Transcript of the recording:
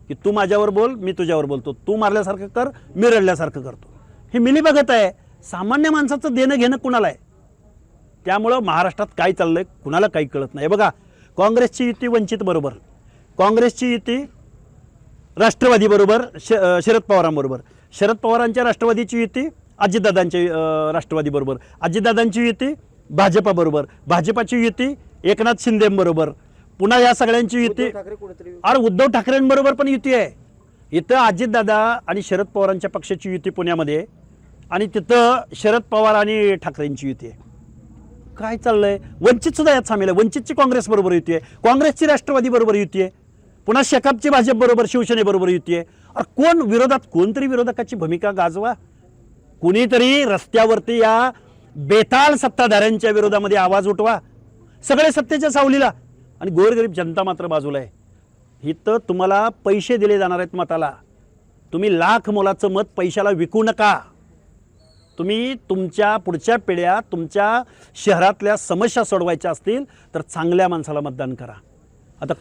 की तू माझ्यावर बोल, मी तुझ्यावर बोलतो, तू मारल्यासारखं कर, मी रडल्यासारखं करतो. हे मिलीभगत आहे. सामान्य माणसाचं देणं घेणं कुणाला आहे? त्यामुळं महाराष्ट्रात काय चाललंय कुणाला काही कळत नाही. बघा, काँग्रेसची युती वंचित बरोबर, काँग्रेसची युती राष्ट्रवादी बरोबर, शरद पवारांबरोबर, शरद पवारांच्या राष्ट्रवादीची युती अजितदादांच्या राष्ट्रवादी बरोबर, अजितदादांची युती भाजपा बरोबर, भाजपाची युती एकनाथ शिंदेबरोबर, पुन्हा या सगळ्यांची युती अरे उद्धव ठाकरेंबरोबर पण युती आहे. इथं अजितदादा आणि शरद पवारांच्या पक्षाची युती पुण्यामध्ये, आणि तिथं शरद पवार आणि ठाकरेंची युती आहे. काय चाललंय? वंचित सुद्धा यात सामील आहे. वंचितची काँग्रेस बरोबर युती आहे, काँग्रेसची राष्ट्रवादी बरोबर युती आहे, पुन्हा शेकापची भाजप बरोबर, शिवसेनेबरोबर युती आहे. अरे कोण विरोधात? कोणतरी विरोधकाची भूमिका गाजवा. कुणीतरी रस्त्यावरती या बेताल सत्ताधाऱ्यांच्या विरोधामध्ये आवाज उठवा. सगळे सत्तेच्या सावलीला, आणि गोरगरीब जनता मात्र बाजूला आहे. इथं तुम्हाला पैसे दिले जाणार आहेत मताला. तुम्ही लाख मोलाचं मत पैशाला विकू नका. तुम्ही तुमच्या पुढच्या पिढ्या, तुमच्या शहरातल्या समस्या सोडवायच्या असतील तर चांगल्या माणसाला मतदान करा. आता